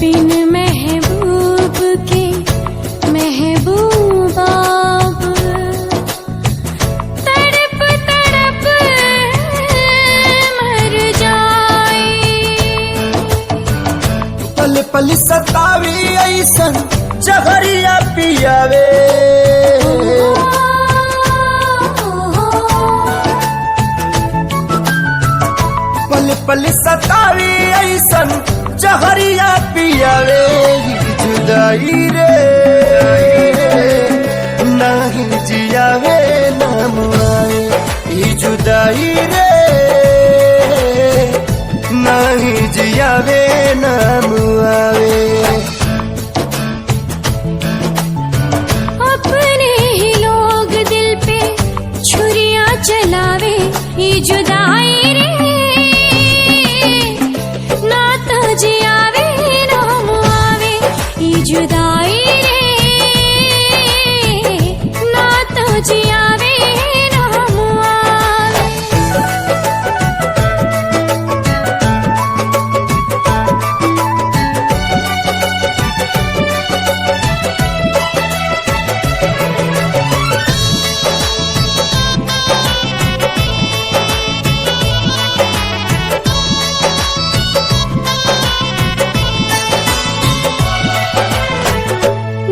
बिन महबूब के महबूबा तड़प तड़प मर जाए। पल पल सतावी ऐसन जहरिया पियावे। पल पल सतावी ऐसन जहरिया पियावे। जुदाई रे नहीं जियावे नाम आए। जुदाई रे नहीं जियावे नाम आवे। अपने ही लोग दिल पे छुरियां चलावे। ये जुदाई रे ना तो जियावे नाम आवे। ये जुदाई रे ना तो जियावे नाम आवे।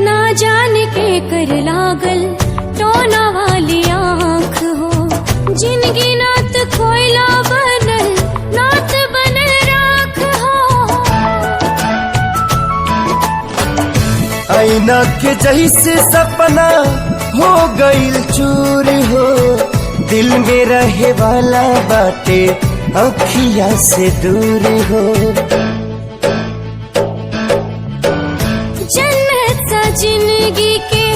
ना जाने के कर लागल टोना वाली आँख हो। जिनगी नात कोयला बनल नात बनल राख हो। आईना के जैसे सपना हो गईल चूर हो। दिल में रहे वाला बाटे अखिया से दूर हो। जन्नत सा जिंदगी के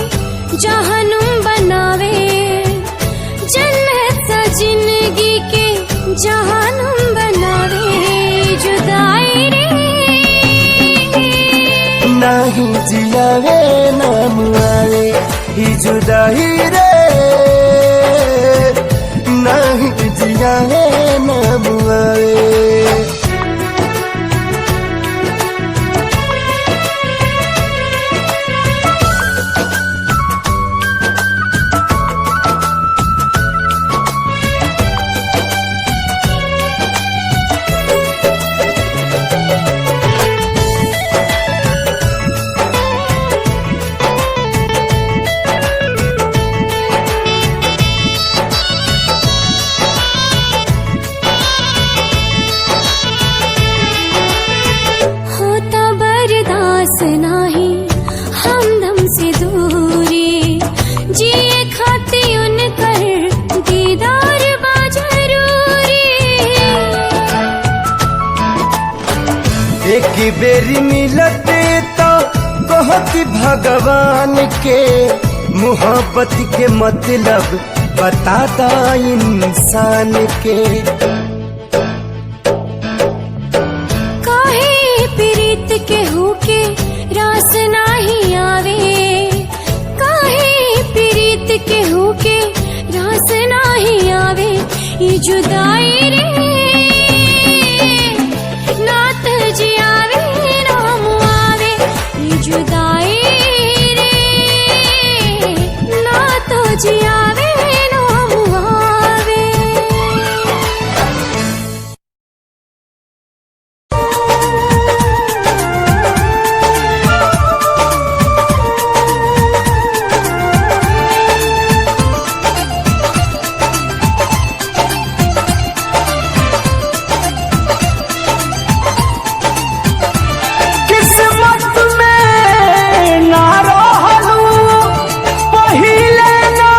जहनुम बनावे। जन्नत सा जिंदगी के जहनुम बनावे। जुदाई रे नहीं जियावे नाम आवे। ही जुदाई रे नहीं जियावे नाम आवे। होता बर्दाश्त नाही हमदम से दूरी। जिए खाती उनकर दीदार बा जरूरी। एक बेरी मिलते तो कहती भगवान के। मोहब्बत के मतलब बताता इंसान के। काहे प्रीत के होके रास नाही आवे। काहे प्रीत के होके रास नाही आवे। ये जुदाई रे नात जियावे नाम आवे। ये जुदाई रे ना तो जियावे नाम आवे। किस्मत में ना रहलू पहिले ना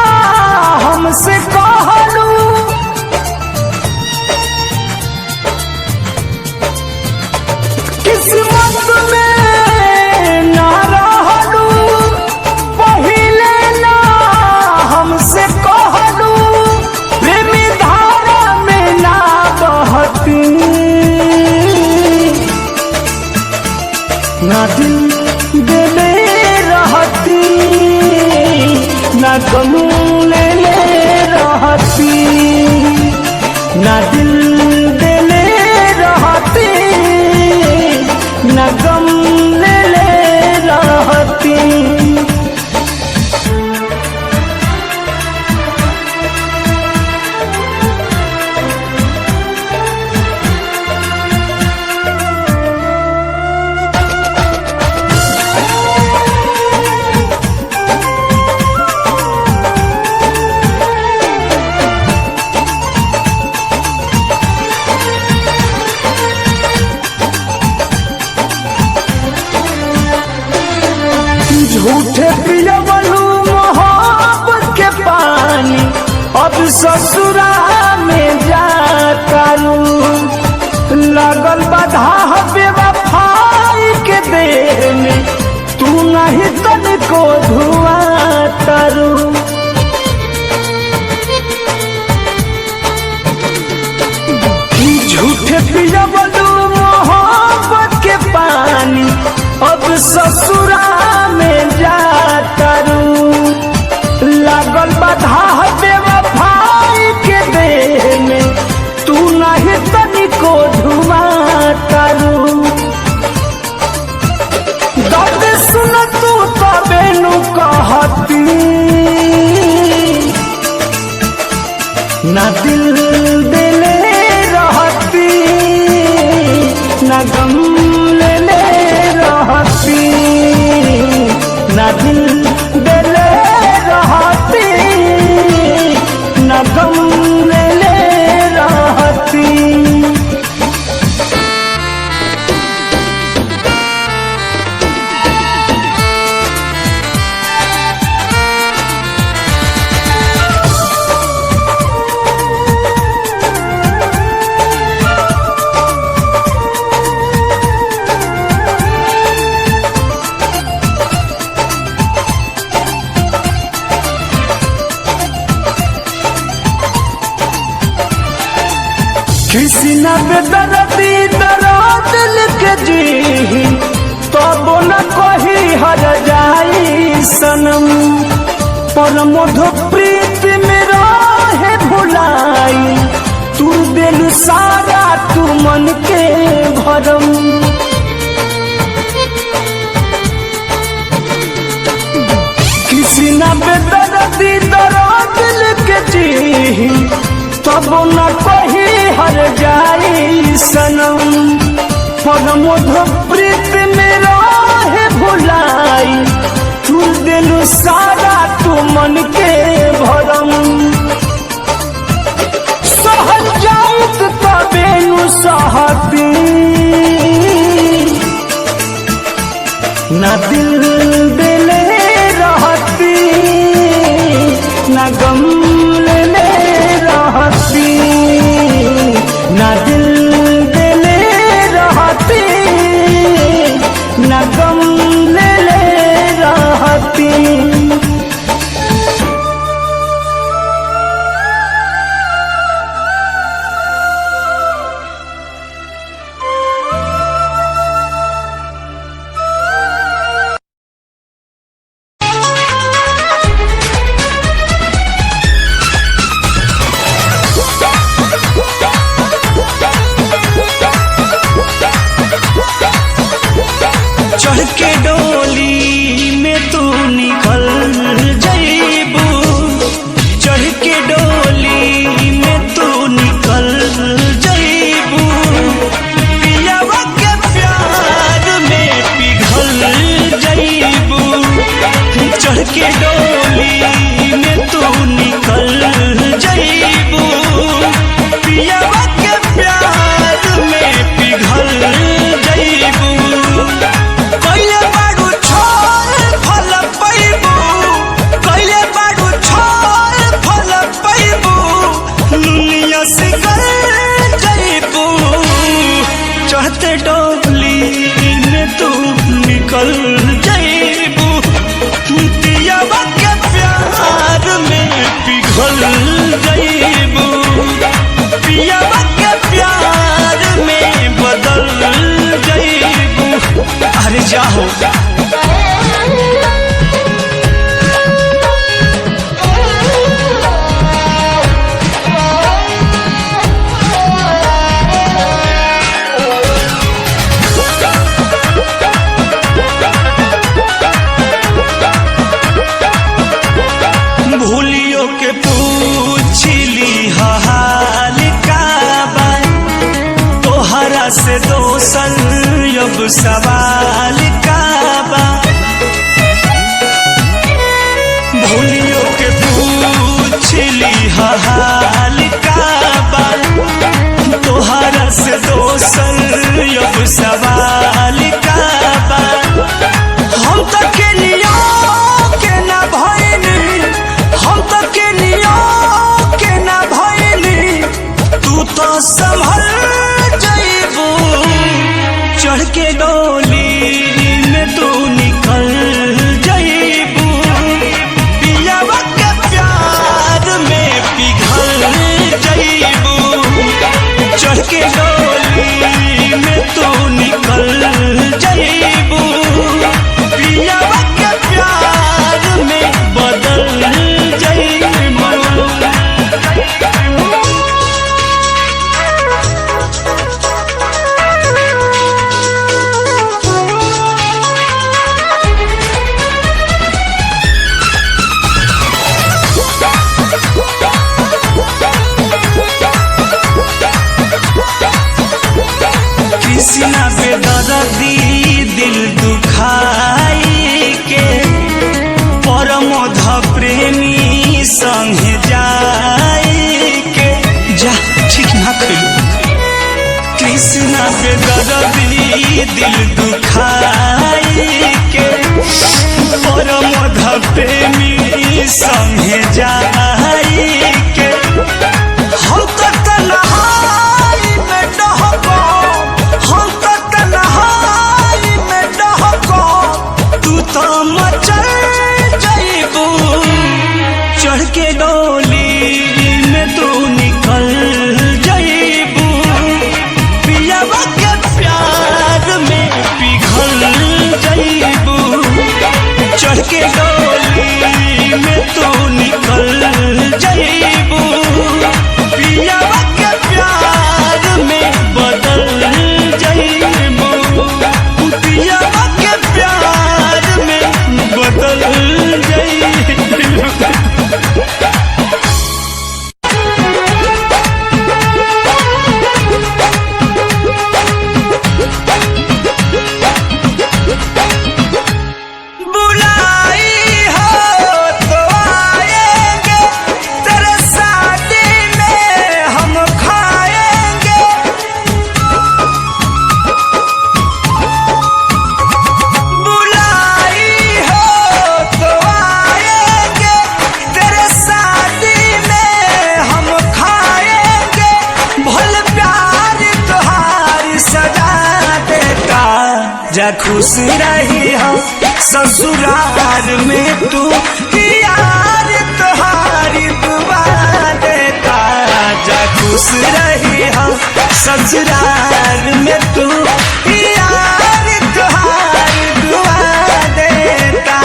हमसे कहलू। किस्मत में ना रहलू पहिले ना हमसे कहलू। प्रेमी धारा में ना बहती। ना दिल देले रहती ना गम लेले रहती। ना दिल देले रहती ना गम पियवलू मोहब्बत के पानी अब ससुरा में जातारू लगल बाधा बेवफाई के देह में तू नहीं तनिको धुआ तारू झूठे पियवलू मोहब्बत के पानी अब ससुरा में जातारू लागल बाधा बेवफाई के देह में तू नहीं तनिको धुआ तारू दर्द सुन तू तबे नु कहती ना दिल दिले रहती ना गम लेले रहती ना दिल दिले रहती ना गम लेले रहती किसी न बेदर्दी दर्द लिख जी तब न कही हर जाई सनम पर मधु प्रीत में रहे भुलाई तू दिल सारा तू मन के भरम किसी न बेदर्दी दर्द लिख जी तब न कही हर जाई सनम पर मधु प्रीत में रहे भुलाई तू दिल सारा तू मन के भरम सहल जाऊत तबे नु सहती ना दिल दिले रहती ना गम लेले रहती ना दिल दिले रहती ना गम लेले रहती चढ़ के डोली में तू निकल जाइबू चढ़ के डोली में तू निकल जाइबू पियावा के प्यार में पिघल जाइबू चढ़ के डोली में तू निकल जाइबू पियावा के प्यार में पिघल जाइबू कैले बाडू छोड़ फल पैबू कैले बाडू छोड़ फल पैबू दुनिया से कर जाइबू चढ़ते डोली में तू निकल जाइबू पियावा के प्यार में पिघल जाइबू पियावा के प्यार में बदल जाइबू अरे जाओ भूलियो के पूछली हाल का बा तोहरा से दोसन अब सवाल का बा भूलियो के पूछली हाल का बा तोहरा से दोसन अब सवाल का बा हम तो के नियो में तू निकल जाइबू पियावा के प्यार में बदल जाइबू। कृष्णा बेदर्दी दिल दुखाई के परमोध प्रेमी संगे जाई के जा ठीक ना कइलू। कृष्णा बेदर्दी दिल दुखाई के परमोध प्रेमी संगे जाई के हम तो तन्हाई में डहको हम तो तन्हाई में डहको तू तो मचल जाइबू चढ़ के डोली में तू निकल जाइबू पियावा के प्यार में पिघल जाइबू चढ़ के डोली में तू निकल जाइबू पियावा के प्यार में बदल जाइबू पियावा के प्यार में बदल जाइबू। बुलाई हो तो आएंगे तेरे शादी में हम खाएंगे बुलाई हो तो आएंगे तेरे शादी में हम खाएंगे भल प्यार तुहारी सजा देता जा खुश रही हो ससुराल में तू यार तुहारी दुआ देता जा खुश रही हो ससुराल में तू यार तुहारी दुआ देता।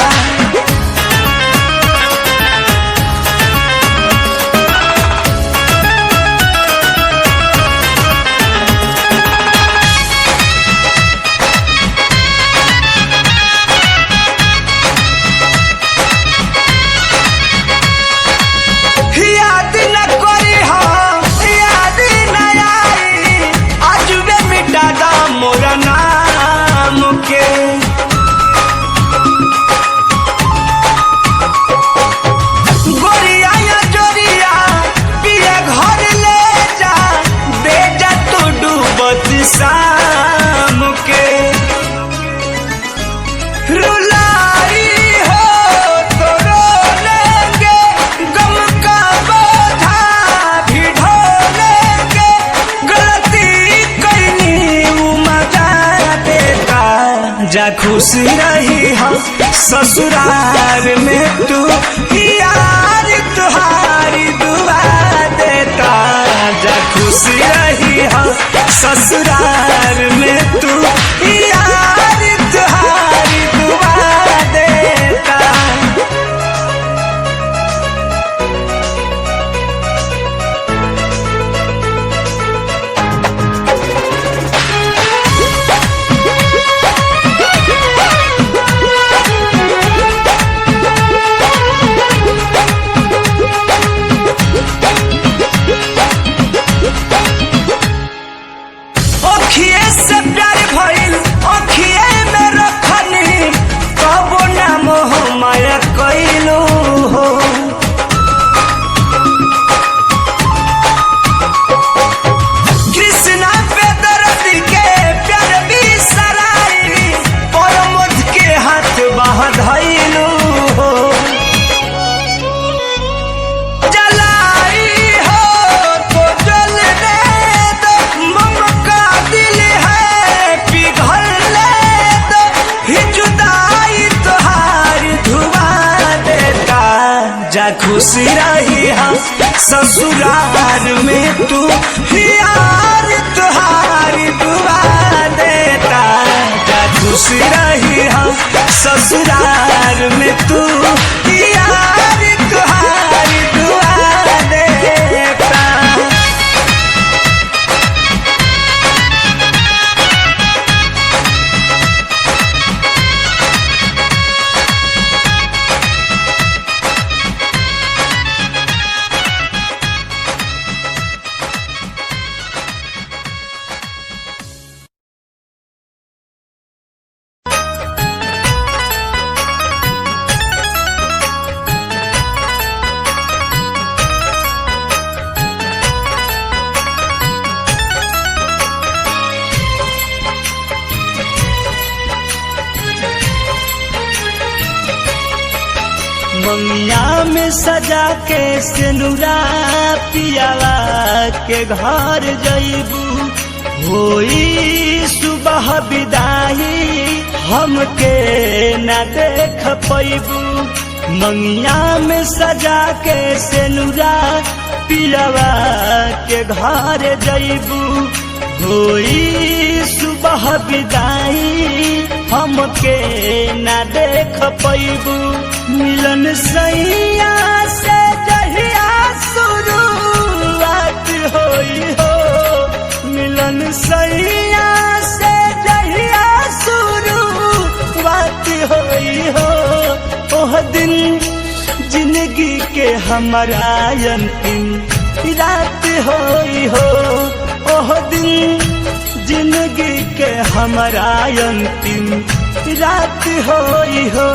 याद न करी हो याद न आई आज वे मिटा दा मोरा नाम के गोरिया या जोरिया पिया घर ले जा दे जा तू डूबत शाम के रुलाई हो तो रो लेंगे गम का बोझा भी ढो लेंगे गलती कईनी मजा देता जा खुश रही हो ससुराल में तू यार तुहारी दुआ देता जा खुश रही हो ससुराल में तू यार तुहारी दुआ देता। अखिए से प्यार भइल अखिए में रखनी कबो ना मोह माया कइलू हो कृष्णा बेदर्दी के प्यार भी सराई परमोध के हाथ बाह धइलू हो जलाई हो तो जलने दो मम का दिल है पिघलने दो ही जुदाई तुहारी धुआ देता जा खुश रही हो ससुराल में तू यार तुहारी खुश रही हम ससुराल में तू यार तुहारी दुआ देता। मंगिया में सजा के सिनुरा पियावा के घर जइबू होई सुबह विदाई हमके न देख पैबू। मंगिया में सजा के सिनुरा पियावा के घर जइबू होई सुबह विदाई हमके न देख पैबू। मिलन सैया से जहिया शुरुआत होई हो मिलन सैया से जहिया शुरुआत होई हो ओह दिन जिंदगी के हमारा अंतिम रात होई हो ओह दिन जिंदगी के हमारा अंतिम रात होई हो।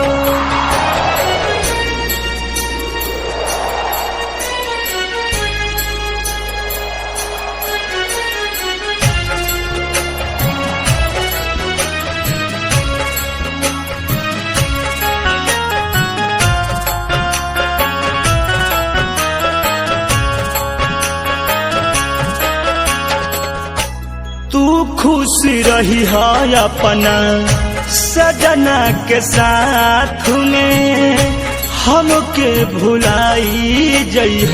तू खुश रही है अपना सजना के साथ में हमके भुलाई जइह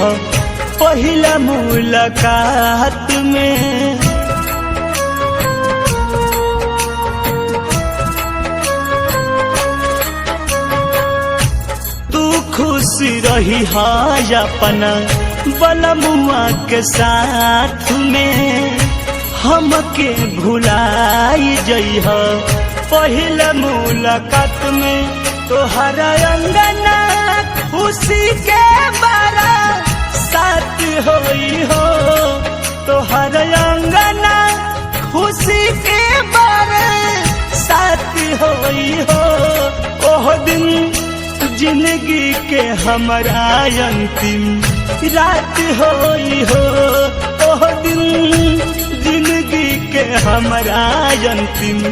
पहिला मुलाकात में। तू खुश रही है अपना बनमुआ के साथ में हमके भुलाई जइह पहिला मुलाकात में। तोहरा अंगना खुशी के बारा साथ होई हो तोहरा अंगना खुशी के बारा साथ होई हो ओह दिन जिंदगी के हमारा अंतिम रात होई हो ओह दिन जिंदगी के हमारा अंतिम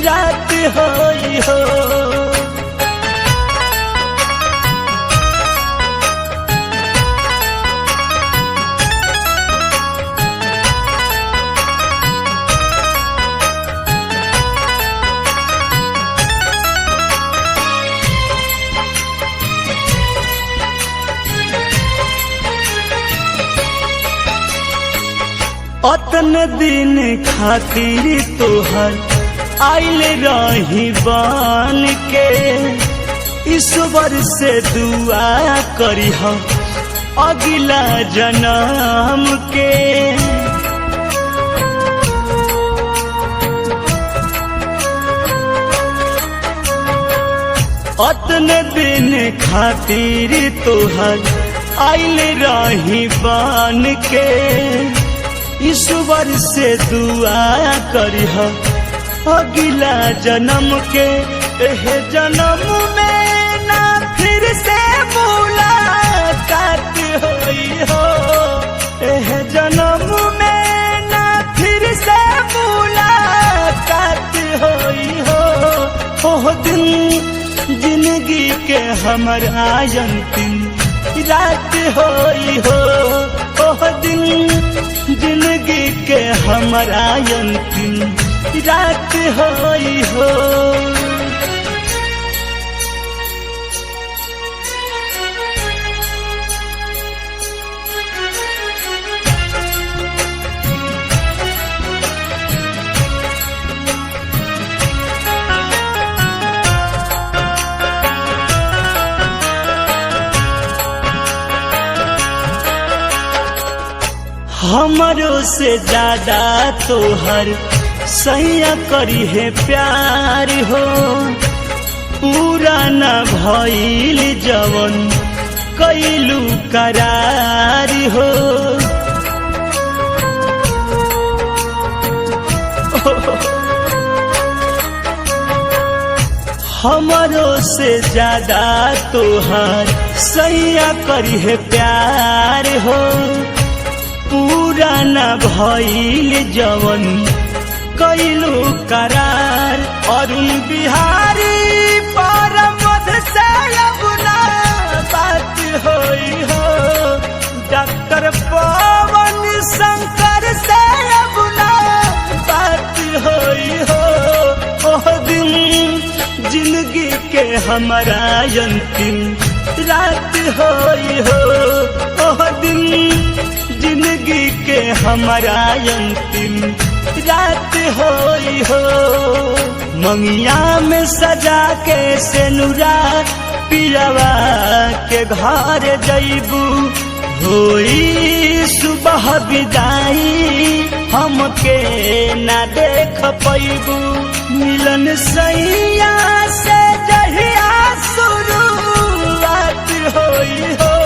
रात होई हो। अतन दिन खातिर तोहर आइल रही बन के ईश्वर से दुआ करी हम अगला जन्म के। अतन दिन खातिर तोहर आइल रही बन के ईश्वर से दुआ करी अगला जन्म के। एह जन्म में ना फिर से मुलाकात होई हो एह जन्म में ना फिर से मुलाकात होई हो ओह दिन जिंदगी के हमारा अंतिम रात होई हो ओह दिन जिंदगी के हमारा अंतिम रात होई हो। हमरो से ज्यादा तोहर सैया करी है प्यार हो, पूरा न भइल जवन कैलू करार हो। हमरो से ज्यादा तोहर सैया करी है प्यार हो, पूरा न भइल जवन कैलू करार। अरुण बिहारी परमध से अपना बात होई हो, डॉक्टर पवन शंकर से अपना बात होई हो। ओह दिन जिंदगी के हमारा अंतिम रात होई हो, ओह दिन जिंदगी के हमारा अंतिम रात होई हो। मंगिया में सजा के सेनुरा पिलवा के घर जइबू, होई सुबह विदाई हमके ना देख पैबू। मिलन सैया से जहिया शुरुआत होई हो,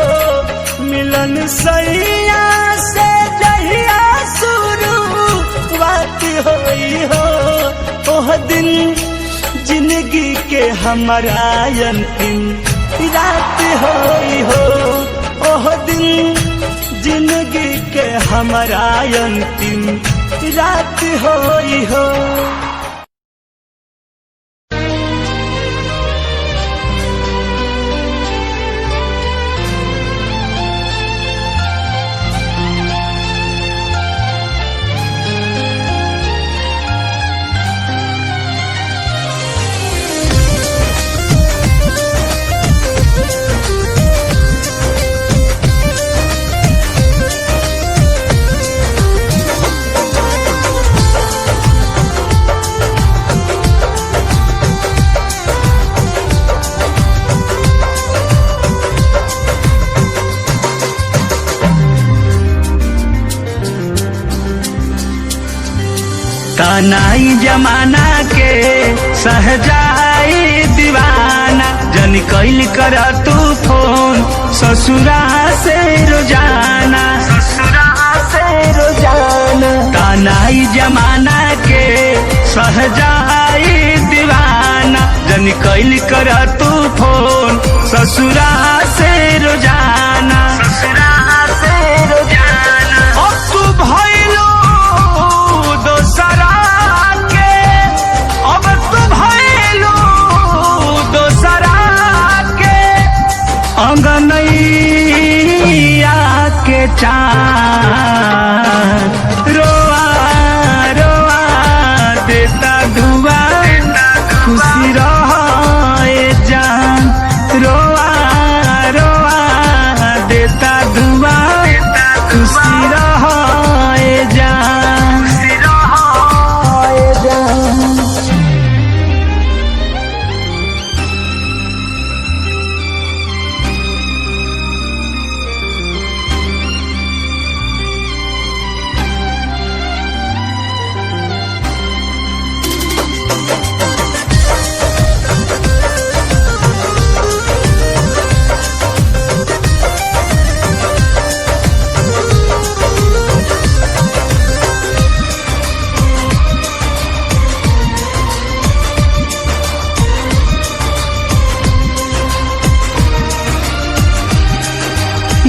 मिलन सैया से जहिया शुरुआत होई हो। ओह दिन जिंदगी के हमारा अंतिम रात होई हो, ओह दिन जिंदगी के हमारा अंतिम रात होई हो। तानाई जमाना के सहजाई दीवाना, जन कैल कर तू फोन ससुरा से रोजाना, ससुरा से रोजाना। तानाई जमाना के सहजाई दीवाना, जन कैल कर तू फोन ससुरा से रोजाना, ससुरा से रोजाना। अब तू भइलो दोसरा के, अब तू भइलो दोसरा के, अंगनैया के चाँद रोआ रोआ देता धुआ, खुशी रहे जान रोआ रोआ देता धुआ, खुशी रहे जान।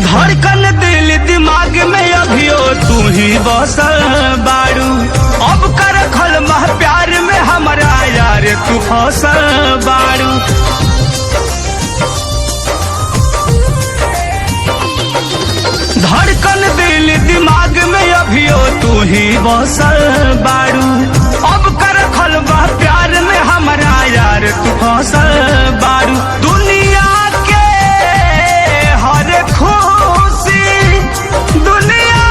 धड़कन दिल दिमाग में अभियो तू ही बसल बारू, अब कर खल मह प्यार में हमारा यार तू फसल बारू। धड़कन दिल दिमाग में अभियो तू ही बसल बारू, अब कर खल मह प्यार में हमारा यार तू फसल बारू। दुनिया के हर खुशी, दुनिया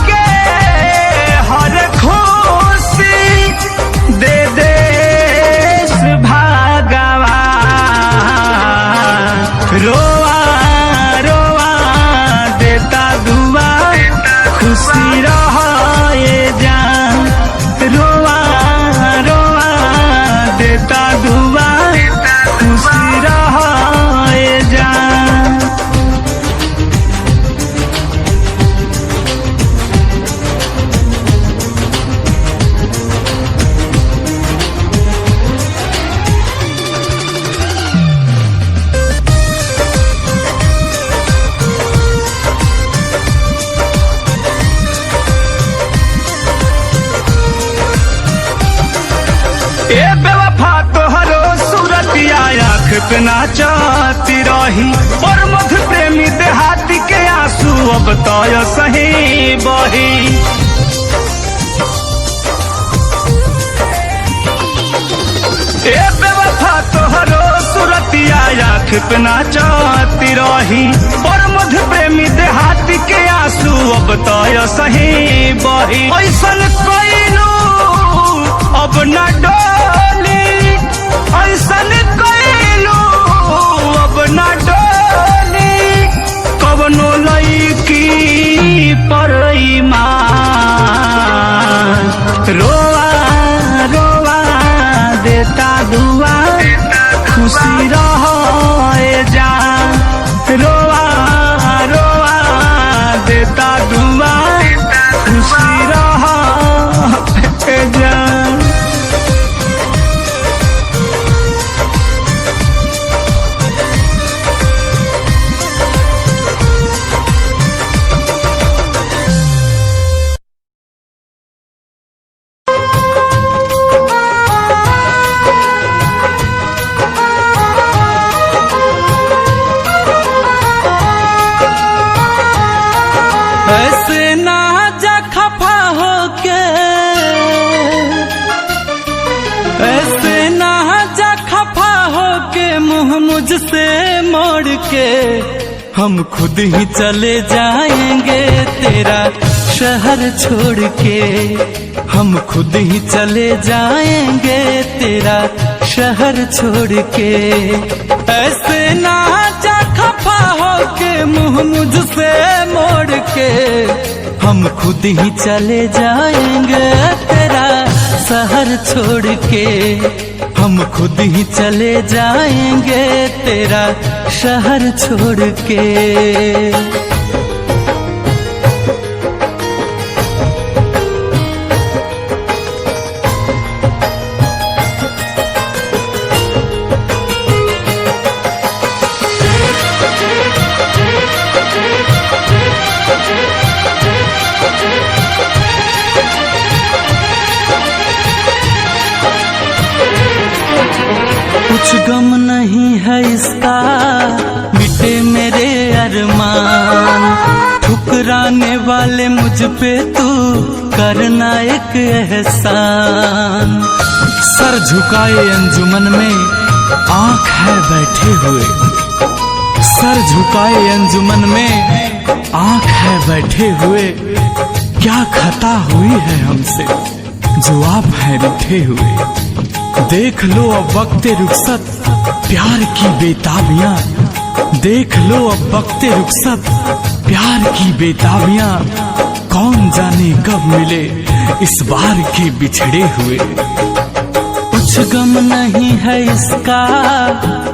के हर खुशी दे देश भगवान, रोआ रोआ देता दुआ, खुशी रह ए बेवफा तोहरो सूरतिया आँख पे नाचती रही और मध्य प्रेमी देहाती के आंसू अब तो सही बही। ए बेवफा तोहरो सूरतिया आँख पे नाचती रही और मध्य प्रेमी देहाती के आंसू अब तो सही बही। ऐसन कइलू अब न डोली, ऐसन कइलू अब न डोली, कवनो लईकी पर ईमान रोआ रोआ देता दुआ खुशी रहो जान, रोआ रोआ देता दुआ खुशी रहो जान। ऐसे ना जा खफा होके, ऐसे ना जा खफा होके मुँह मुझसे मोड़ के, हम खुद ही चले जाएंगे तेरा शहर छोड़ के, हम खुद ही चले जाएंगे तेरा शहर छोड़ के। ऐसे ना जा खफा होके मुँह मुझसे मोड़ के, हम खुद ही चले जाएंगे तेरा शहर छोड़ के, हम खुद ही चले जाएंगे तेरा शहर छोड़ के। कुछ गम नहीं है इसका मिटे मेरे अरमान, ठुकराने वाले मुझ पे तू करना एक एहसान। सर झुकाए अंजुमन में आँख है बैठे हुए, सर झुकाए अंजुमन में आँख है बैठे हुए, क्या खता हुई है हमसे जो आप हैं रूठे हुए। देख लो अब वक्ते रुखसत प्यार की बेताबियां, देख लो अब वक्ते रुखसत प्यार की बेताबियां, कौन जाने कब मिले इस बार के बिछड़े हुए। कुछ गम नहीं है इसका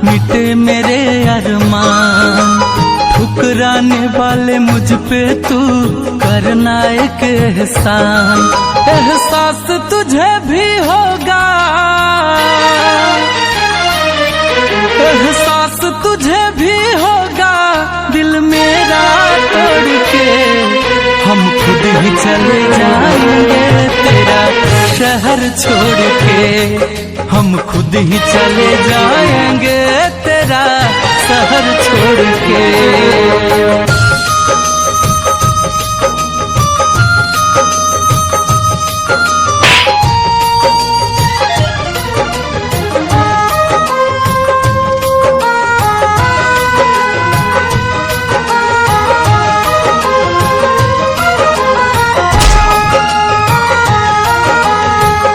मिटे मेरे अरमान, ठुकराने वाले मुझ पे तू करना एक एहसान। एहसास तुझे भी होगा, एहसास तुझे भी होगा दिल मेरा तोड़ के, हम खुद ही चले जाएंगे तेरा शहर छोड़ के, हम खुद ही चले जाएंगे तेरा शहर छोड़ के।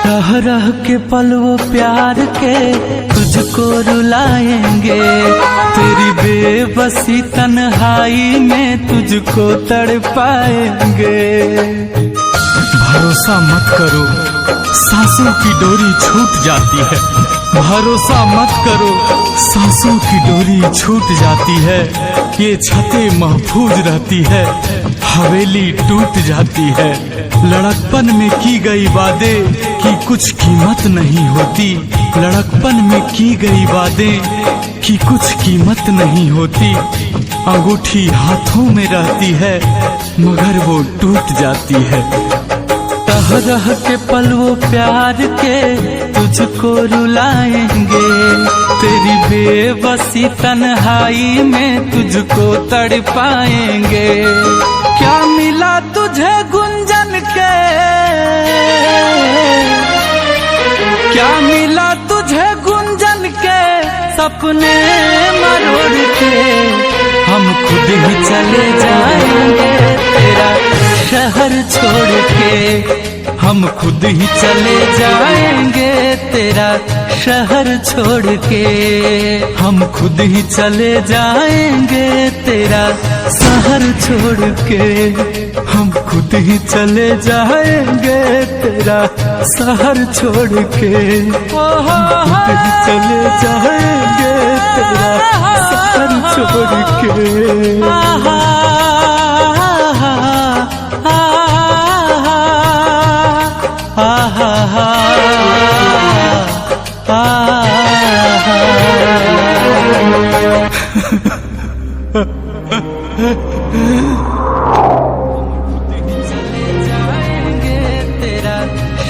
रह रह के पल वो प्यार के तुझको रुलाएंगे, तेरी बेबसी तन्हाई में तुझको तड़पाएंगे। भरोसा मत करो सांसों की डोरी छूट जाती है, भरोसा मत करो सांसों की डोरी छूट जाती है। ये छतें महफूज रहती है, हवेली टूट जाती है। लड़कपन में की गई वादें की कुछ कीमत नहीं होती, लड़कपन में की गई वादें की कुछ कीमत नहीं होती। अंगूठी हाथों में रहती है मगर वो टूट जाती है। रह रह के पल वो प्यार के तुझको रुलाएंगे, तेरी बेबसी तन्हाई में तुझको तड़पाएंगे। क्या मिला तुझे गुंजन के, क्या मिला तुझे गुंजन के सपने मरोड़ के। हम खुद ही चले जाएंगे तेरा शहर छोड़ के, हम खुद ही चले जाएंगे तेरा शहर छोड़ के। हम खुद ही चले जाएंगे तेरा शहर छोड़ के, हम खुद ही चले जाएंगे तेरा शहर छोड़ के। हम खुद ही चले जाएंगे तेरा शहर छोड़ के।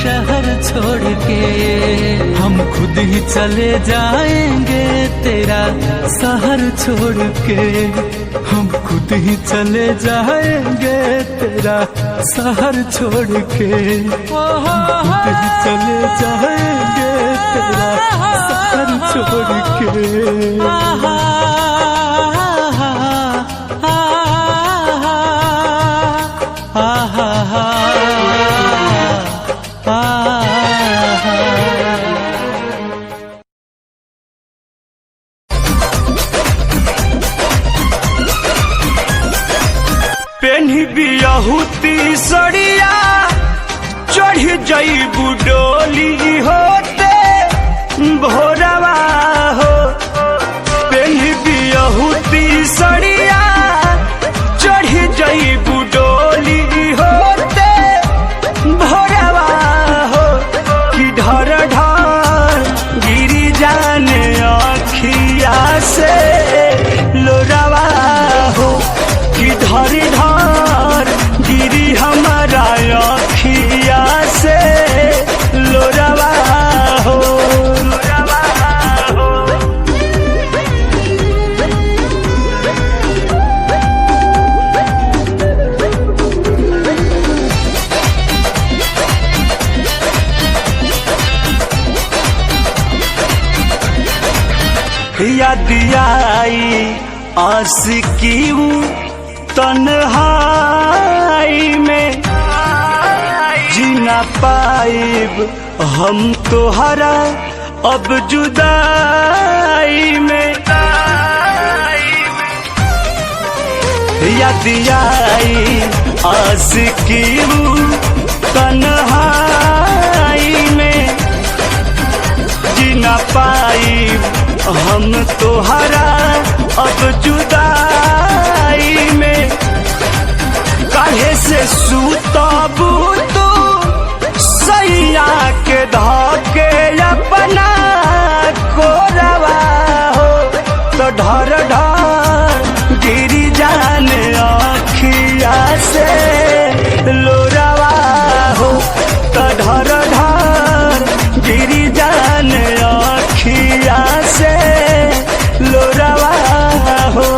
शहर छोड़ के, हम खुद ही चले जाएंगे तेरा शहर छोड़ के। हम खुद ही चले जाएंगे तेरा शहर छोड़ के। हम खुद ही चले जाएंगे तेरा शहर छोड़ के। पेन्ही बियाहुती सड़िया चढ़ जईबू डोली होते भोरवा हो। पेन्ही बियाहुती सड़िया चढ़ जईबू डोली होते भोरवा हो। कि ढर ढर गिरी जाने अखिया से लोरावा हो। कि ढर ढर गिरी हमारा अखिया से लोरावा हो। याद आई आशिकी तन्हाई में, जीना पाइब हम तोहरा अब जुदाई में। याद आई आशिकी तन्हाई में, जीना पाइब हम तोहरा अब जुदाई में। काहे से सूतबू तू सैया के धके अपना कोरवा हो। तो ढर ढर गिरी जाने अखिया से लोरावा हो। तो ढर ढर गिरी जाने अखिया से लोरावा हो।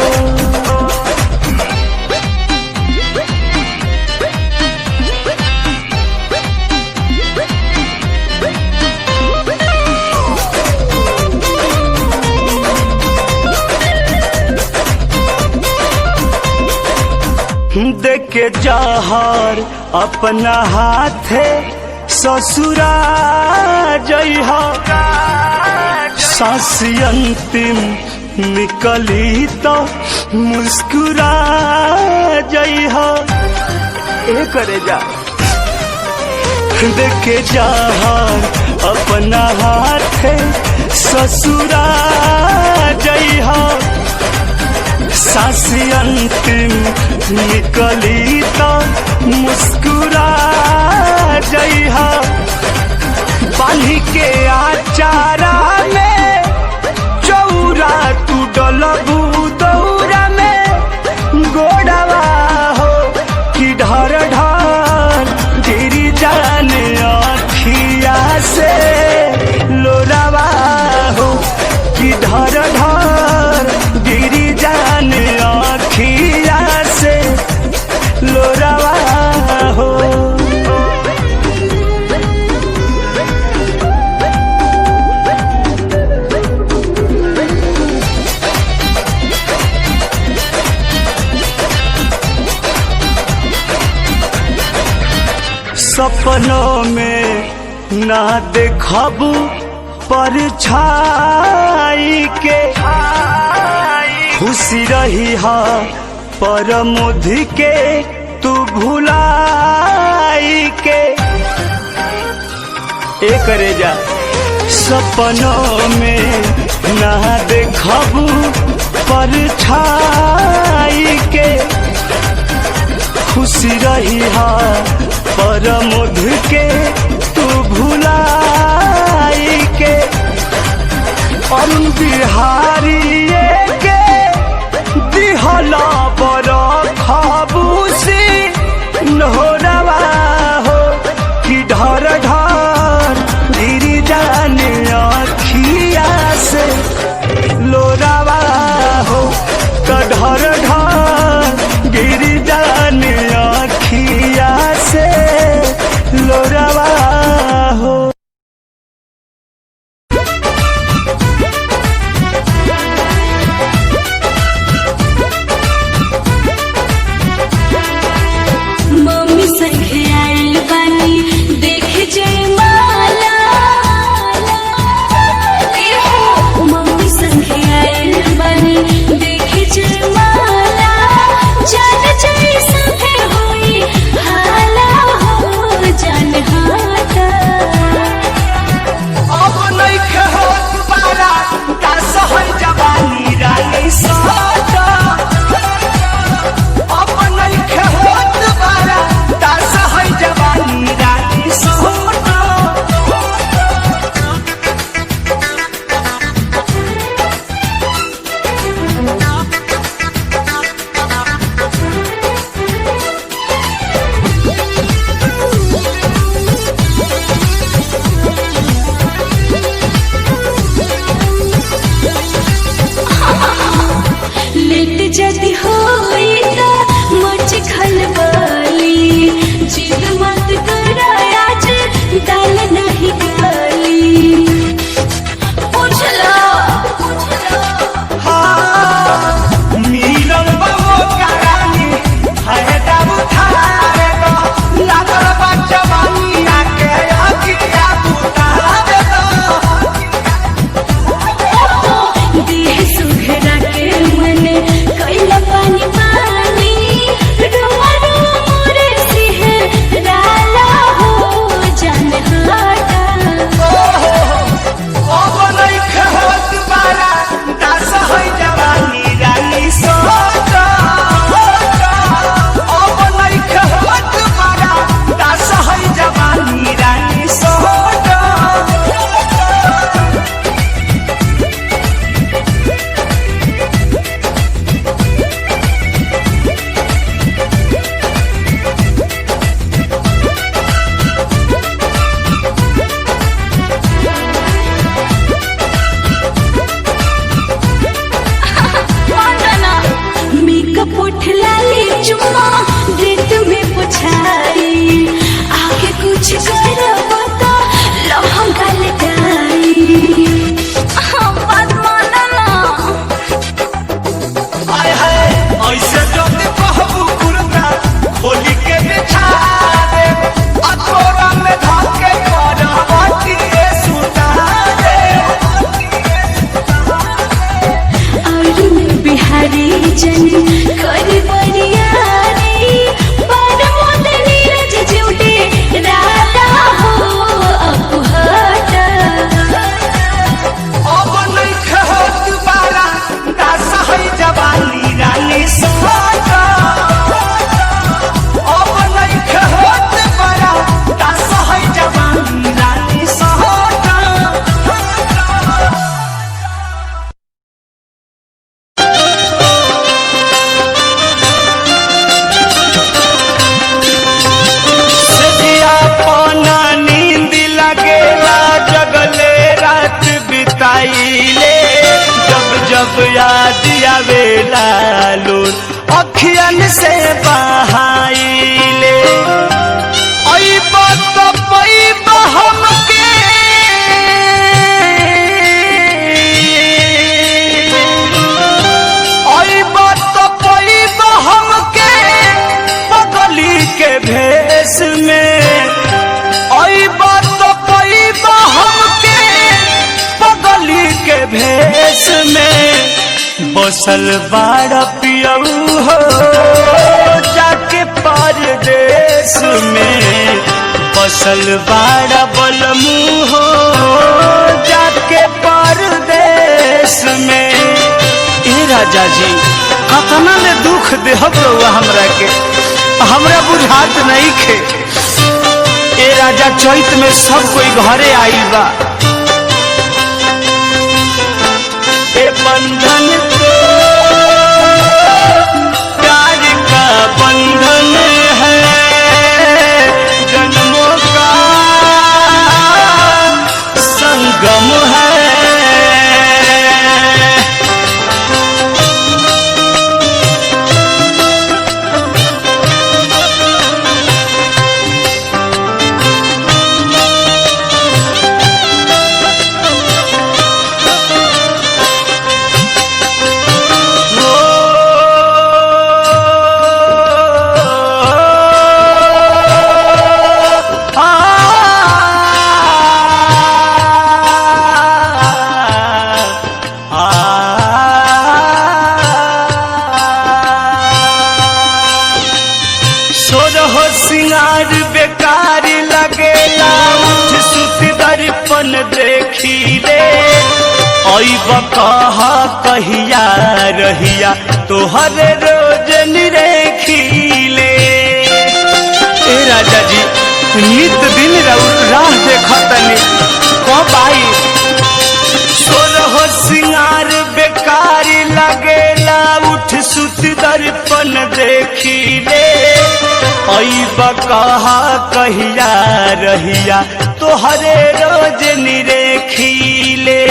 देके जहर अपना हाथे ससुरा जइहा। सांस अंतिम निकली तो मुस्कुरा जइहा। ए करे जा देके जहर अपना हाथे ससुरा जइहा। सांस अंतिम निकली तो मुस्कुरा जइहा। पानी के आचारा में चौरा तू डलबू दौरा में गोड़वा हो। कि ढर ढर गिरी जाने अखिया से सपनों में ना देखबू परछाई के खुशी रही हा पर मोधी के तू भुलाई के एक रेजा सपनों में ना देखबू परछाई के खुशी रही हा पर मोधी के तू भुलाई के अरुण बिहारी के दिहला पर खबूसी नोरवा हो कि ढर ढर गिरी जाने अखिया से लोरावा हो तो ढर ढर गिरी जाने अखिया से लोरावा हो। मम्मी संगे आइल बानी देखे जयमाला मम्मी संगे आइल बानी देखे जयमाला जान जाई संगे होई हाला हो जान हाथा अब नहीं कहो दोबारा का सहल जवानी रानी सादा अब नहीं कहो दोबारा का सहल जवानी रानी सादा लेट जदी होई ता मच खलबली जिद मत करा आज दाल नहीं गली पूछला मीरम बाबू करानी है दाबू थारे दो लागल बच्चा बानी आके अखिया बुतारे दो देह सुघरा के मन कैला पानी पानी रुआ मोरे सिह राला हो जान हाटा अब नहीं कहो दोबारा दास है जवानी रानी सोचा अब नहीं कहो दोबारा दास है जवानी रानी सोचा मेकअप उठला ले चुम्मा देत में पुछाई आगे कुछ करब तो लहंगा लगाई बात माना ना हाय हाय ऐसे जोते कहबू कुर्ता होली के बिछा दे अतोरा में धके करवटी के सुता दे अरुण बिहारी जन कर बरियारी पर मोद नीरज जुटे राधा हो अब हटा अब नहीं कहो दोबारा दास है जवानी रानी सोचा अब नहीं कहो दोबारा दास है जवानी रानी सोचा सजिया पाना नींद लगेला जगले रात बिताइले जब जब याद आवेला लोर अखियन से बहाइले आई बात पई बहम के आई बात पई बहम के पगली के भेष में बसल बाड़ा पियऊ हो जाके परदेश में, बसल बाड़ा बलमू हो जाके परदेश में। ए राजा जी कतना ले दुख देहब रउआ हमरा के, हमरा बुझात नहीं खे। ए राजा चैत में सब कोई घरे आइल बा, ए बंधन तो प्यार का बंधन है, जन्मों का संगम है। कहा कहिया रहिया तोहर रोज निरेखीले। ए राजा जी नित दिन राह देखा तनी कब आई, सोरहो सिंगार बेकार लगेला, उठ सुत दर्पण देखीले। ऐब कहा कहिया रहिया तोहरे रोज निरेखीले।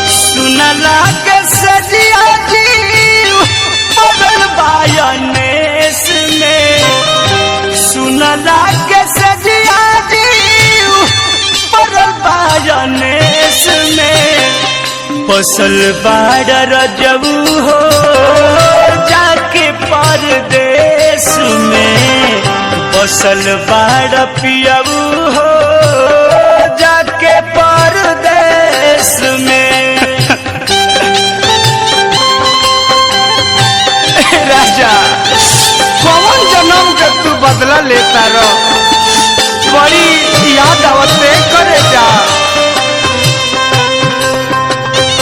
सुनला के सजिया जी पगल बायनेस में, सुनला के सजिया जी पगल बायनेस में। बसल बाड़ा रजऊ हो जाके परदेश में, बसल बाड़ा पियऊ हो जाके परदेश में। राजा कौन जन्म के तू बदला लेता रहो, बड़ी याद आवते करे जा।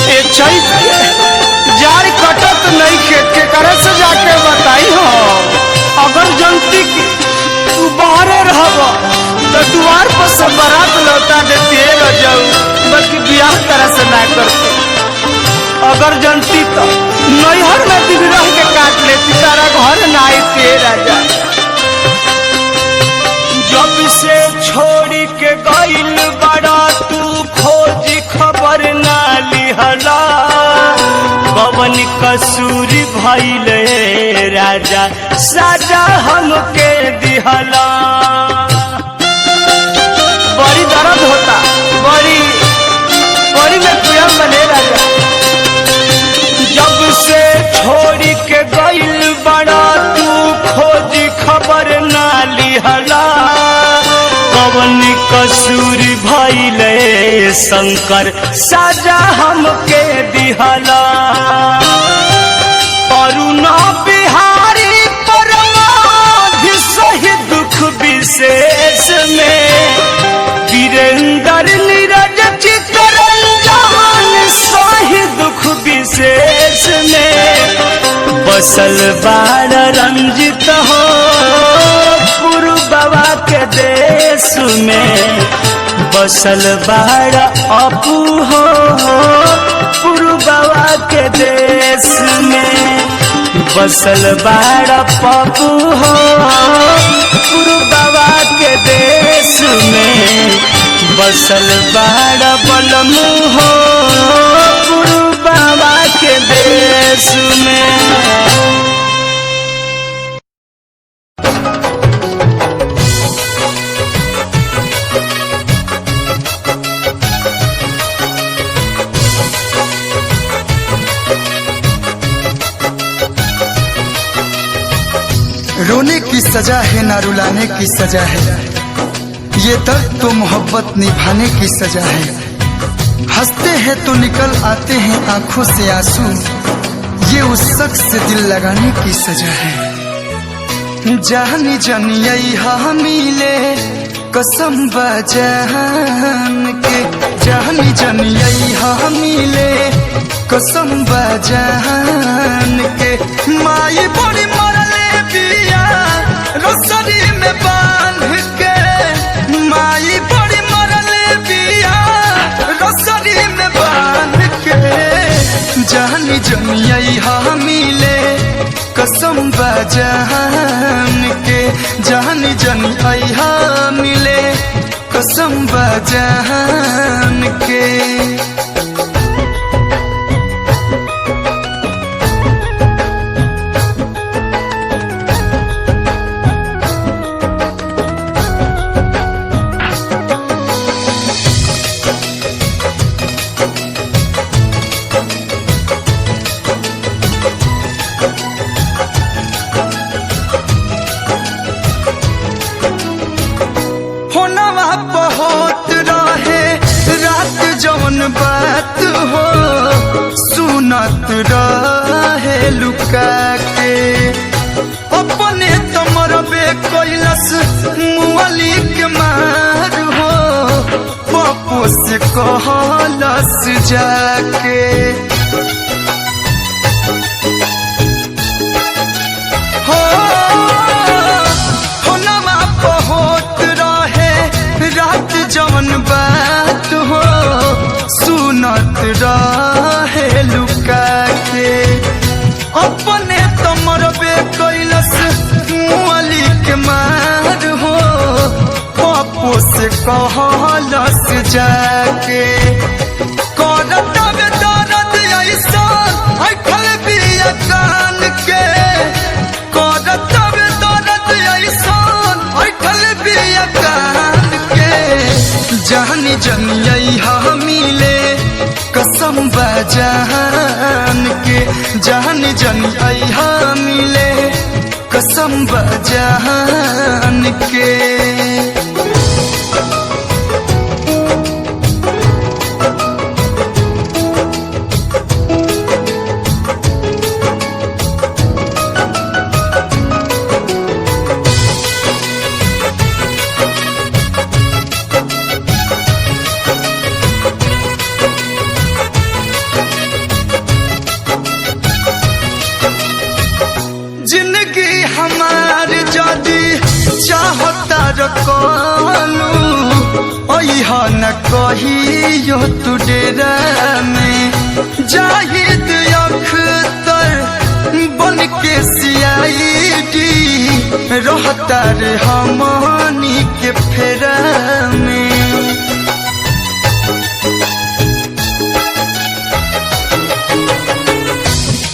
ए चैत जार कटत नहीं के करे से जाके बताई हो। अगर जनती की तू बाहरे रहब तो द्वार पर सब बारात लौटा देती है न जाऊ, बल्कि ब्याह तरह से ना करते। अगर जनती तो नैहर में दिन रह के काट लेती, तारा घर ना आते राजा। जब से छोड़ के गइल बड़ा तू खोज खबर ना लिहला, पवन कसूर भइले राजा साजा हमके दिहला। बड़ी दर्द होता, बड़ी बड़ी में प्रेम बने राजा। जब से छोड़ के गइल बड़ा तू खोज खबर ना लिहला, पवन कसूर भइले शंकर साजा हमके दिहला। अरुणा बिहारी परमाधि सही दुख विशेष में, वीरेंद्र नीरज चित्तरंजन सही दुख विशेष में। बसल बाड़ा रंजित हो गुरु बाबा के देश में, बसल बाड़ा अपू हो गुरु बाबा के देश में। बसल बाड़ा पप्पू हो गुरु बाबा के देश में, बसल बाड़ा बलमू हो गुरु बाबा के देश में। रोने की सजा है ना रुलाने की सजा है, ये दर्द तो मोहब्बत निभाने की सजा है। हंसते हैं तो निकल आते हैं आंखों से आंसू, ये उस शख्स से दिल लगाने की सजा है। जानी जानी यहाँ मिले कसम बजान के, जानी जानी यहाँ मिले कसम बजान के। माई बड़ी मरले बिया रोसरी में बांध के, माई बड़ी मरले बिया रोसरी में बांध के। जानी जानी यहाँ मिले कसम बजान के, जानी जानी यहाँ मिले कसम बजान के। बात हो सुनत रहे लुका के, अपने तमरबे कैलस मुअली के मार हो, पप्पू से कहलस जाके। हो नवा बहुत रहे रात जवन बात हो सुनत रहे लुका के, अपने तमरबे कैलस मुअली के मार हो, पप्पू से कहलस जाके। करत में दर्द ऐसा अखल बिया कान के, करत में दर्द ऐसा अखल बिया कान के। जानी जानी यहाँ मिले कसम बजान के, जानी जानी यहाँ मिले कसम बजान के। न कहियो तू डेरा में जाहिद अख्तर बन के सीआईडी रहता रे हमनी के फेरा में।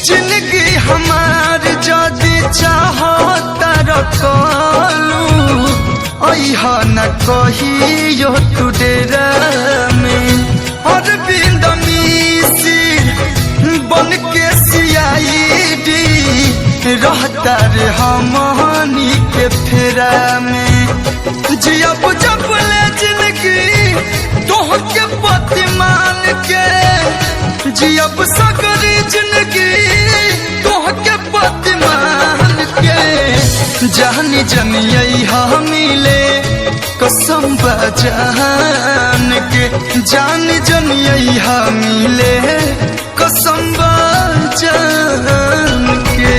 जिंदगी हमार जदी चाहता रखलू अहा न कहियो तू डेरा में। अरविंद मिसिर बन के सीआईडी रहता रे हमनी के फेरा में। जियब जब ले जिंदगी तोह के पति मान के, जियब सगरी जिंदगी तोह के पति मान के। जानी जानी हम मिले कसम बजान के, जानी जानी हम मिले कसम बजान के।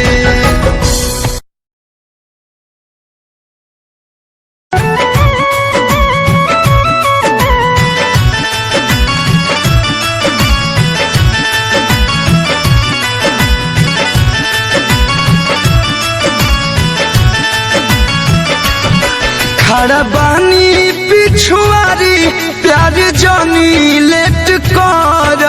खड़ा बानी पिछुआरी प्यार जानी लेट कर,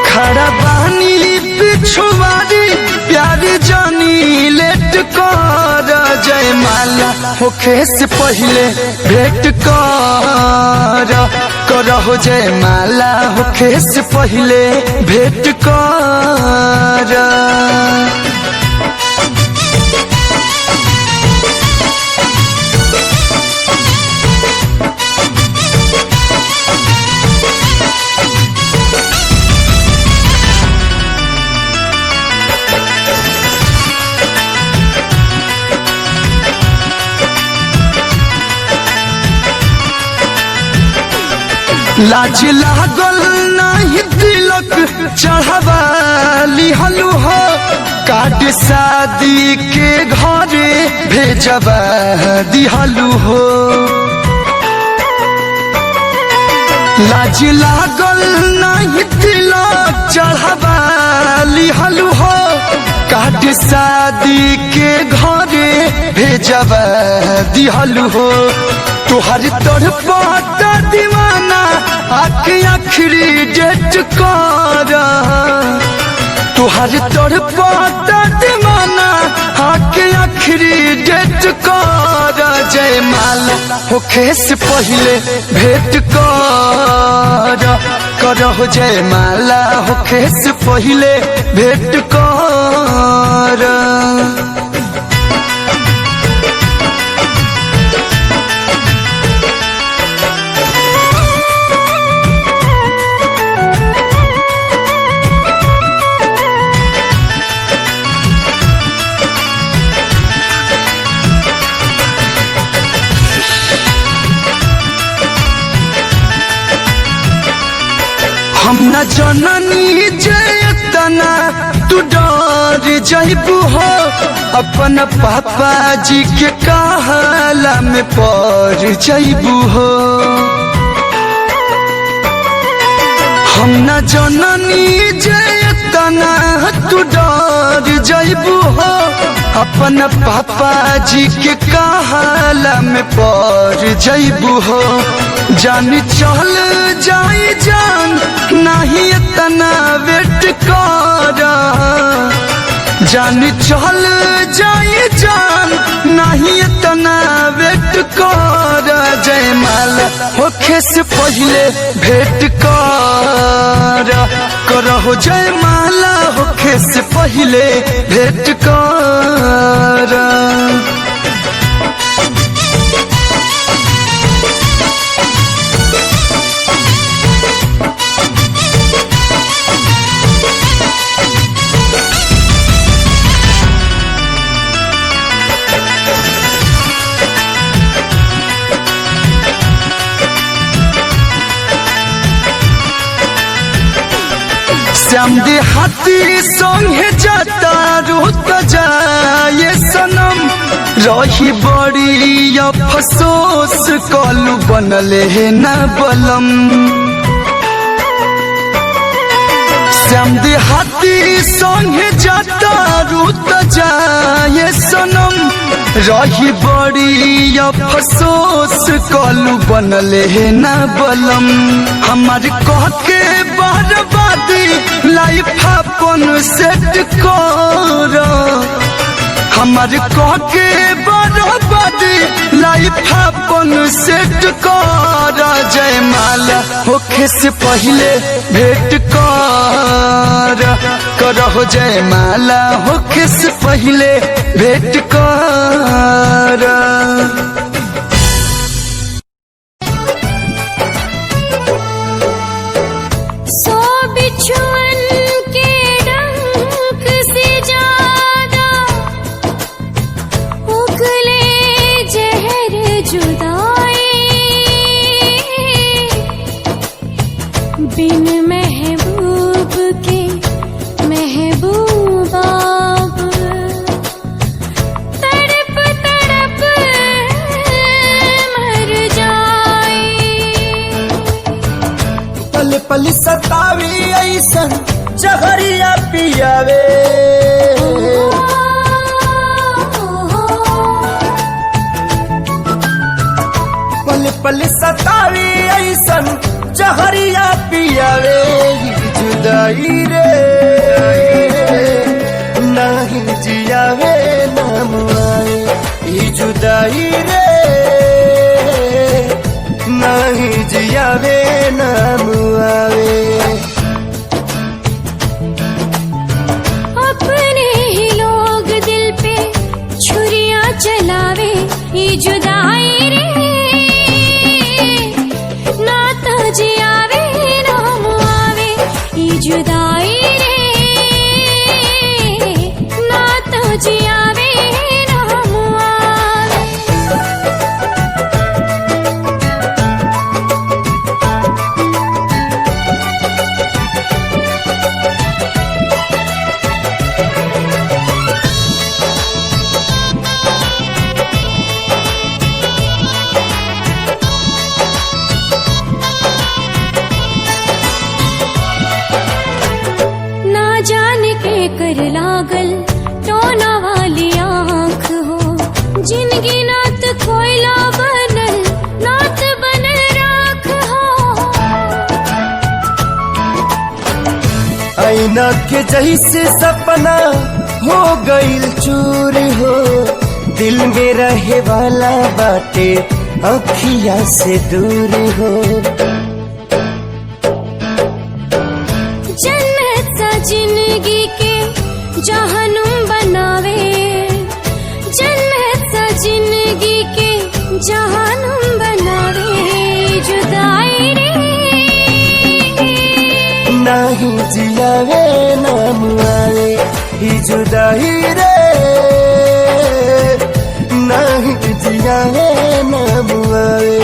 खड़ा बानी पिछुआरी प्यार जानी लेट कर। जयमाला होखे से पहले भेंट कर, करहो जयमाला होखे से पहले भेंट कर। लाज लागल नहीं तिलक चढ़वाली हलू हो काट शादी के घरे भेजवा दिहलू हो लाज लागल नहीं तिलक चढ़वाली हलू हो काट शादी के घरे भेजवा दिहलू हो तुहर तोर पाता दीवाना आखी आखिरी डेट कर तुहर तोर पाता दीवाना आखी आखिरी डेट कर जयमाला होखे से पहले भेंट करहो जयमाला होखे से पहले भेंट कर हम न जननी जयतना तू डर जइबू हो अपन पापा जी के कहला में पड़ जइबू हो हम न जननी जयतना तू डर जइबू हो अपन पापा जी के कहला में पड़ जइबू हो जान चल जाई जान नहीं इतना वेट कर जान चल जाई जान नहीं इतना वेट कर जयमाला होखे से पहले भेंट करहो जयमाला होखे से पहले भेंट कर श्याम देहाती संगे जाता रोत जाए सनम रही बड़ी अफसोस कलू बनले है न बलम श्याम देहाती संगे जाता रोत जाए सनम रही बड़ी अफसोस कलू बनले है न बलम हमार कह के बर्बादी लाइफ अपन सेट कर हमार कह के बर्बादी लाइफ अपन सेट कर जयमाला होखे से पहले भेंट करहो जयमाला होखे से पहले भेंट कर बिछुअन के डंक से ज्यादा उगले जहर जुदाई बिन महबूब के महबूबा तड़प तड़प मर जाए पल पल सतावी ऐसन जहरिया पियावे पल पल सतावी ऐसन जहरिया पियावे जुदाई रे नहीं जियावे नाम आए जुदाई रे नहीं जियावे नाम आवे अपने ही लोग दिल पे छुरियां चलावे ये जुदाई रे ना तो जियावे नाम आवे ये जुदाई रे ना तो जियावे नाम आवे आईना के जैसे सपना हो गईल चूर हो, दिल में रहे वाला बाटे अखिया से दूर हो। जन्नत सा जिंदगी के जहनुम बनावे, जन्नत सा जिंदगी के जहनुम बनावे। जुदाई रे नाही जियावे ना मुआवे, ही जुदाई रे नाही जियावे ना मुआवे।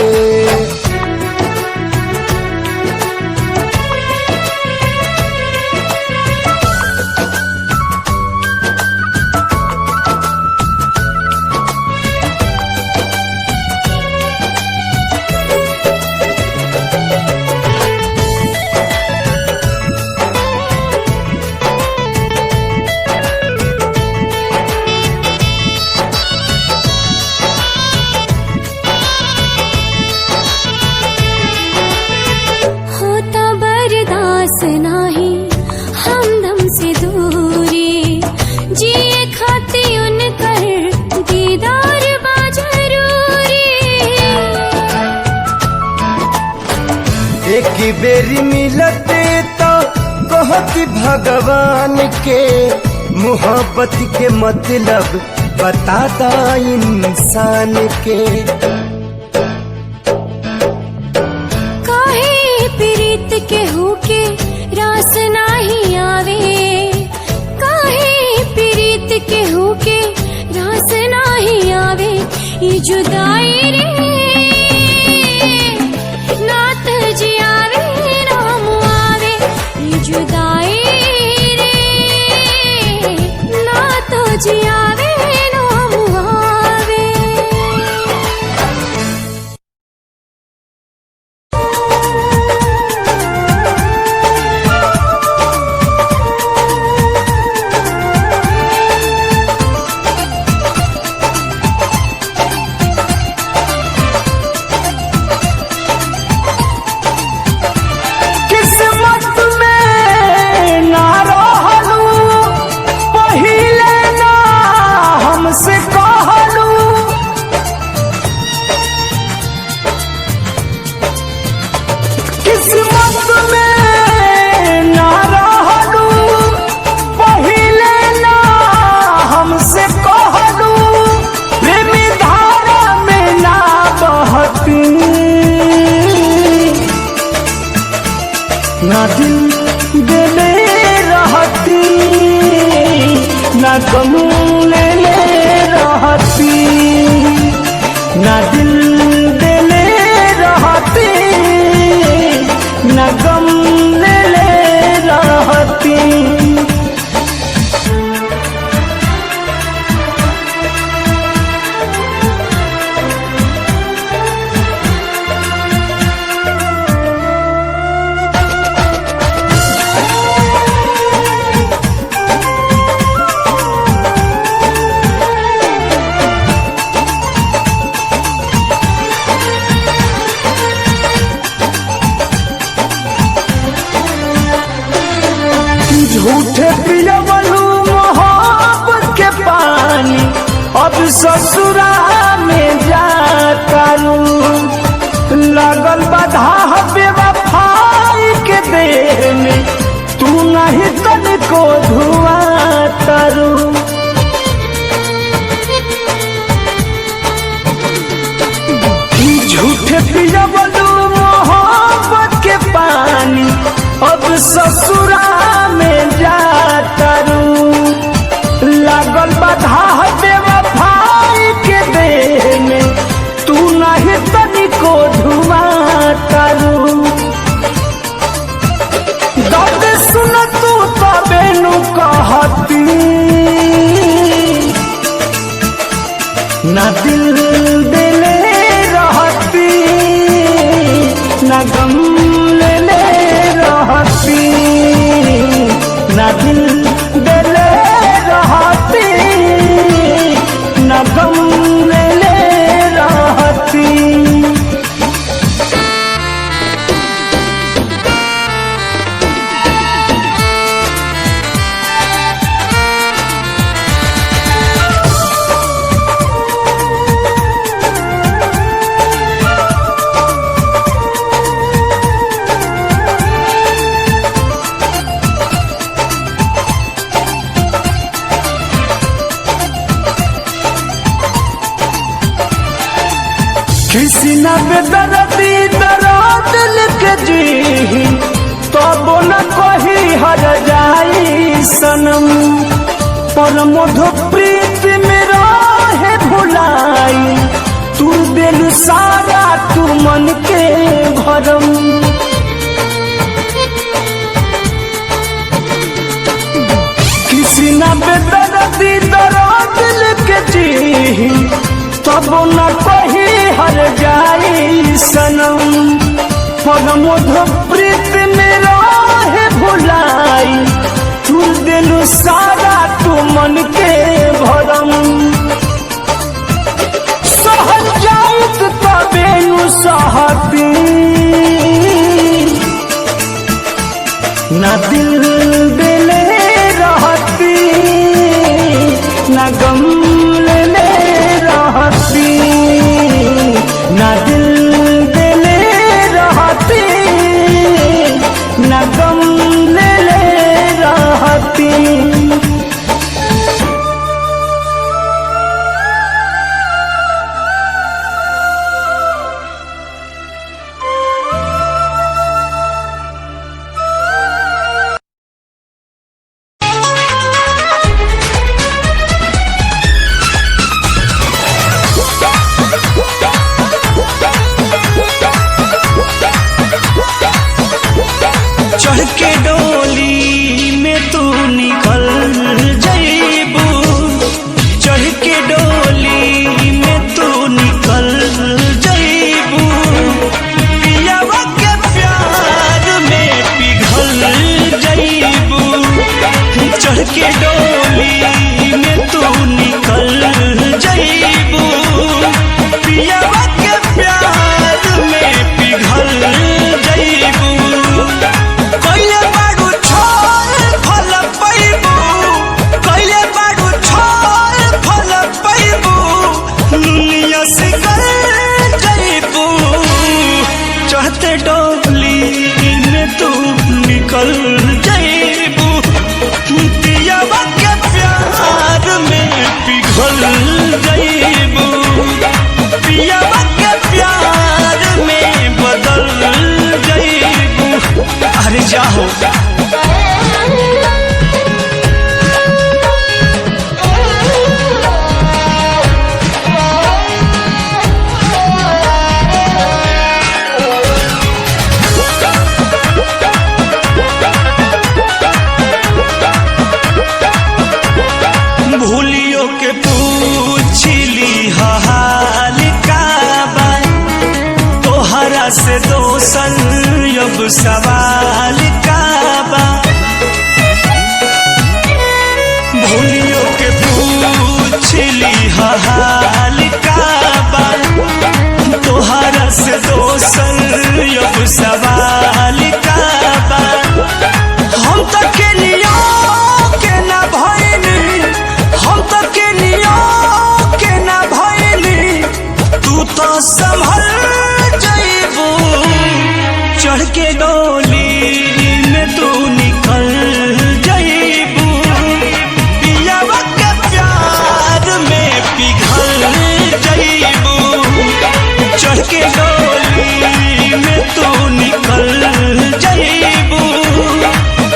नाही हमदम से दूरी, जिए खाती उनकर दीदार बा जरूरी। एक बेरी मिलते तो कहती भगवान के, मोहब्बत के मतलब बताता इंसान के। काहे प्रीत के होके रास नाही आवे, काहे प्रीत के होके रास नाही आवे। ये जुदाई रे नात जियावे राम आवे, ये जुदाई रे नात जियावे राम आवे। ना दिल देले रहती, ना गम लेले रहती, ना दिल देले रहती, ना गम लेले रहती। झूठे पियवलू मोहब्बत के पानी, अब ससुरा में जातारू। लगल बाधा बेवफाई के देह में, तू नहीं तनिको धुआं तारू। झूठे पियवलू मोहब्बत के पानी, अब ससुरा में जातारू। लागल बाधा बेवफाई के देह में, तू नहीं तनिको धुआं तारू। दर्द सुन तू तबे नु कहती, ना दिल देले रहती, ना गम लेले रहती। कृष्णा बेदर्दी दर्द लिख जी तब न कही हर जाई सनम पर मधु प्रीत में रहे भुलाई तू दिल सारा तू मन के भरम कृष्णा बेदर्दी दर्द लिख जी तब न कही हर जाई सनम पर मधु प्रीत में रहे भुलाई तू दिल सारा तू मन के भरम सहल जाइत तबेनु सहती ना दिल दिले रहती ना गम ले रहती ना दिल दिले रहती ना गम ले रहती। चढ़ के डोली में तू निकल जाइबू चढ़ के डोली में तू निकल जाइबू पियावा के प्यार में पिघल जाइबू चढ़ के डोली में तू निकल जाइबू पियावा के प्यार में पिघल जाइबू कइले बाडू छोड़ फल पैबू कइले बाडू छोड़ फल पैबू दुनिया से कर जाइबू चढ़ते डोली में तू निकल जाइबू पियावा के प्यार में पिघल जाइबू पियावा के प्यार में बदल जाइबू अरे जाओ भूलियो के पूछली हाल का बा तोहरा से दोसन अब सवाल का बा भूलियो के पूछली हाल का बा तोहरा से दोसन अब सवाल का बा हम तो के लियो के ना भइनी हम तो के लियो के ना भइनी तू तो संभल जाइबू चढ़ के डोली में तू निकल जाइबू पियावा के प्यार में पिघल जाइबू चढ़ के डोली में तू निकल जाइबू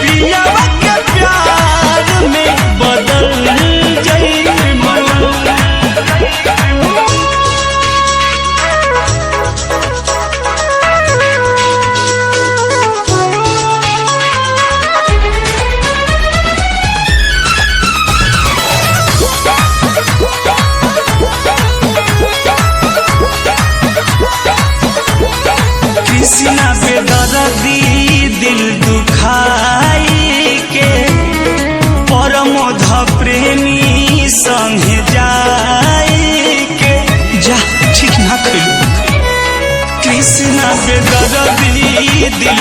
पियावा के प्यार में बदल जाइबू कृष्णा बेदर्दी दिल दुखाई के परमोध प्रेमी संगे जाई के जा ठीक ना कइलू कृष्णा बेदर्दी दिल